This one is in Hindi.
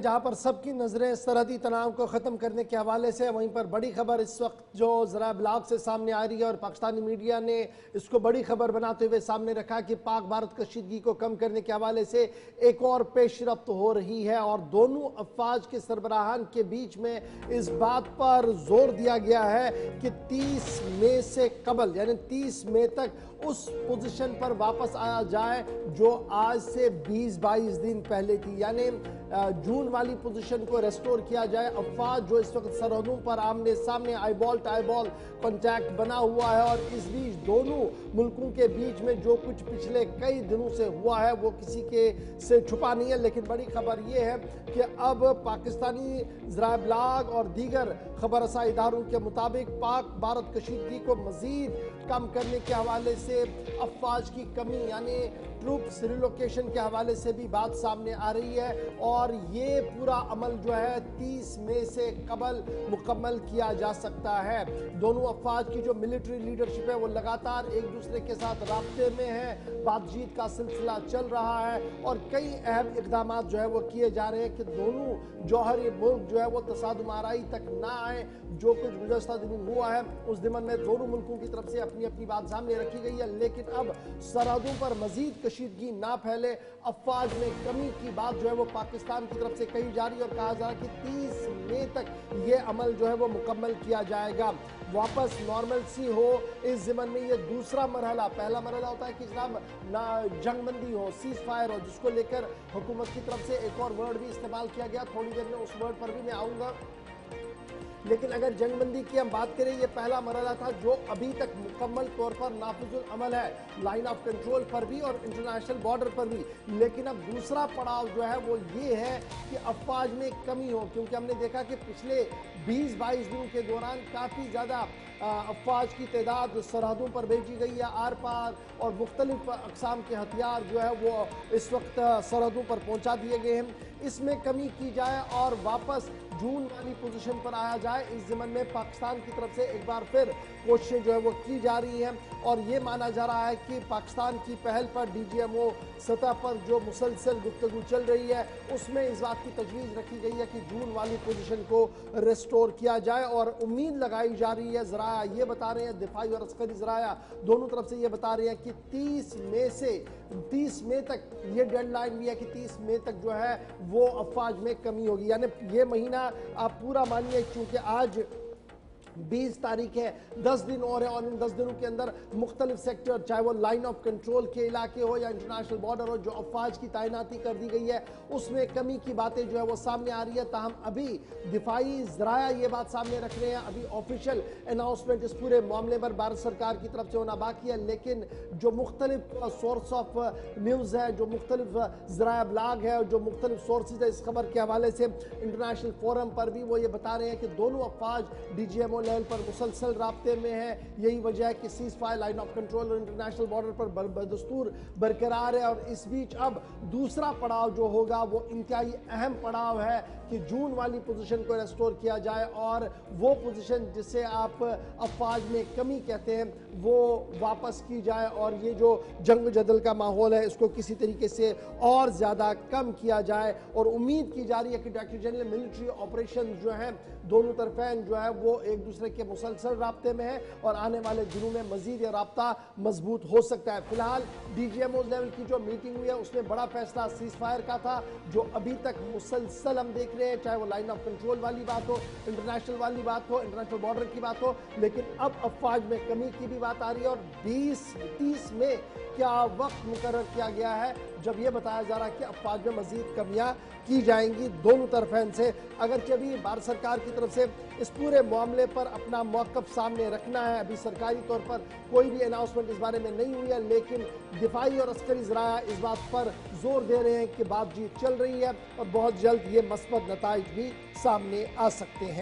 जहां पर सबकी नजरें सरहदी तनाव को खत्म करने के हवाले से, वहीं पर बड़ी खबर इस वक्त जो जरा ब्लॉग से सामने आ रही है और पाकिस्तानी मीडिया ने इसको बड़ी खबर बनाते हुए सामने रखा कि पाक भारत कशीदगी को कम करने के हवाले से एक और पेशरफ्त हो रही है और दोनों अफवाज के सरबराहान के बीच में इस बात पर जोर दिया गया है कि 30 मई से कबल यानी 30 मई तक उस पोजीशन पर वापस आया जाए जो आज से 20-22 दिन पहले थी, यानी जून वाली पोजीशन को रेस्टोर किया जाए। अफवाज जो इस वक्त सरहदों पर आमने सामने आईबॉल टू आईबॉल कॉन्टैक्ट बना हुआ है और इस बीच दोनों मुल्कों के बीच में जो कुछ पिछले कई दिनों से हुआ है वो किसी के से छुपा नहीं है। लेकिन बड़ी खबर ये है कि अब पाकिस्तानी ज़राए इब्लाग और दीगर खबर रसा इदारों के मुताबिक पाक भारत कशीदगी को मजीद कम करने के हवाले से अफवाज की कमी यानी ट्रूप्स रिलोकेशन के हवाले से भी बात सामने आ रही है और ये पूरा अमल जो है 30 मई से कबल मुकम्मल किया जा सकता है। दोनों अफवाज की जो मिलिट्री लीडरशिप है वो लगातार एक दूसरे के साथ राब्ते में है, बातचीत का सिलसिला चल रहा है और कई अहम इकदाम जो है वो किए जा रहे हैं कि दोनों जौहरी मुल्क जो है वो तसादुम आराई तक ना आए। जो कुछ गुज़श्ता दिनों हुआ है उस दिमन में दोनों मुल्कों की तरफ से अपनी अपनी बात सामने रखी गई है, लेकिन अब सरहदों पर मजीद कशीदगी ना फैले, अफवाज में कमी की बात जो है वो पाकिस्तान की तरफ से कही जा रही है और कहा जा रहा है कि 30 मई तक ये अमल जो है वो मुकम्मल किया जाएगा, वापस नॉर्मल सी हो। इस ज़िमन में ये दूसरा मरहला, पहला मरहला होता है कि जनाब ना जंगबंदी हो, सीज फायर हो, जिसको लेकर हुकूमत की तरफ से एक और वर्ड भी इस्तेमाल किया गया, थोड़ी देर में उस वर्ड पर भी मैं आऊँगा। लेकिन अगर जंगबंदी की हम बात करें, ये पहला मरहला था जो अभी तक मुकम्मल तौर पर नाफिजुल अमल है, लाइन ऑफ कंट्रोल पर भी और इंटरनेशनल बॉर्डर पर भी। लेकिन अब दूसरा पड़ाव जो है वो ये है कि अफवाज में कमी हो, क्योंकि हमने देखा कि पिछले 20-22 दिनों के दौरान काफ़ी ज़्यादा अफवाज की तादाद सरहदों पर भेजी गई है, आर पार, और मुख्तलिफ अकसाम के हथियार जो है वो इस वक्त सरहदों पर पहुँचा दिए गए हैं। इसमें कमी की जाए और वापस जून वाली पोजीशन पर आया जाए, इस ज़िमन में पाकिस्तान की तरफ से एक बार फिर कोशिशें जो है वो की जा रही हैं और ये माना जा रहा है कि पाकिस्तान की पहल पर DGMO सतह पर जो मुसलसल गुफ्तगू चल रही है उसमें इस बात की तजवीज़ रखी गई है कि जून वाली पोजीशन को रेस्टोर किया जाए और उम्मीद लगाई जा रही है। ज़राया ये बता रहे हैं, दिफाई और अस्करी ज़राया दोनों तरफ से ये बता रहे हैं कि 30 मई तक ये डेडलाइन भी है कि 30 मई तक जो है वो अफवाज में कमी होगी, यानी ये महीना आप पूरा मानिए, क्योंकि आज 20 तारीख है, 10 दिन और है और इन 10 दिनों के अंदर मुख्तलिफ सेक्टर, चाहे वो लाइन ऑफ कंट्रोल के इलाके हो या इंटरनेशनल बॉर्डर हो, जो अफवाज की तैनाती कर दी गई है उसमें कमी की बातें जो है वो सामने आ रही है। ताहम अभी दिफाई ज़राया ये बात सामने रख रहे हैं, अभी ऑफिशियल अनाउंसमेंट इस पूरे मामले पर भारत सरकार की तरफ से होना बाकी है, लेकिन जो मुख्तलिफ सोर्स ऑफ न्यूज़ है, जो मुख्तलिफ ज़राया ब्लॉग है, जो मुख्तलिफ सोर्सेज है इस खबर के हवाले से इंटरनेशनल फोरम पर भी वो ये बता रहे हैं कि दोनों अफवाज DGMO लेवल पर मुसलसल राब्ते में है। यही वजह है कि cease fire, line of control और इंटरनेशनल बॉर्डर पर बदस्तूर बरकरार है। और इस बीच अब दूसरा पड़ाव जो होगा वो इंतहाई अहम पड़ाव है कि जून वाली पोजीशन को रेस्टोर किया जाए और वो पोजीशन जिसे आप अफवाज में कमी कहते हैं वो वापस की जाए और ये जो जंग जदल का माहौल है इसको किसी तरीके से और ज़्यादा कम किया जाए। और उम्मीद की जा रही है कि डायरेक्टर जनरल मिलिट्री ऑपरेशन जो हैं दोनों तरफें जो है वो एक दूसरे के मुसलसल राब्ते में है और आने वाले दिनों में मजीद ये राब्ता मजबूत हो सकता है। फिलहाल DGMO लेवल की जो मीटिंग हुई है उसमें बड़ा फैसला सीज फायर का था, जो अभी तक मुसलसल हम देख रहे हैं, चाहे वो लाइन ऑफ कंट्रोल वाली बात हो, इंटरनेशनल वाली बात हो, इंटरनेशनल बॉर्डर की बात हो, लेकिन अब अफवाज में कमी की भी बात आ रही है। और 20-30 में क्या वक्त मुकर्रर किया गया है जब यह बताया जा रहा है कि अफवाज में मजीद कमियां की जाएंगी दोनों तरफें से। अगर कभी भारत सरकार की तरफ से इस पूरे मामले पर अपना मौक़िफ़ सामने रखना है, अभी सरकारी तौर पर कोई भी अनाउंसमेंट इस बारे में नहीं हुई है, लेकिन दिफाई और अस्करी ज़राया इस बात पर जोर दे रहे हैं कि बातचीत चल रही है और बहुत जल्द ये मस्बत नताइज भी सामने आ सकते हैं।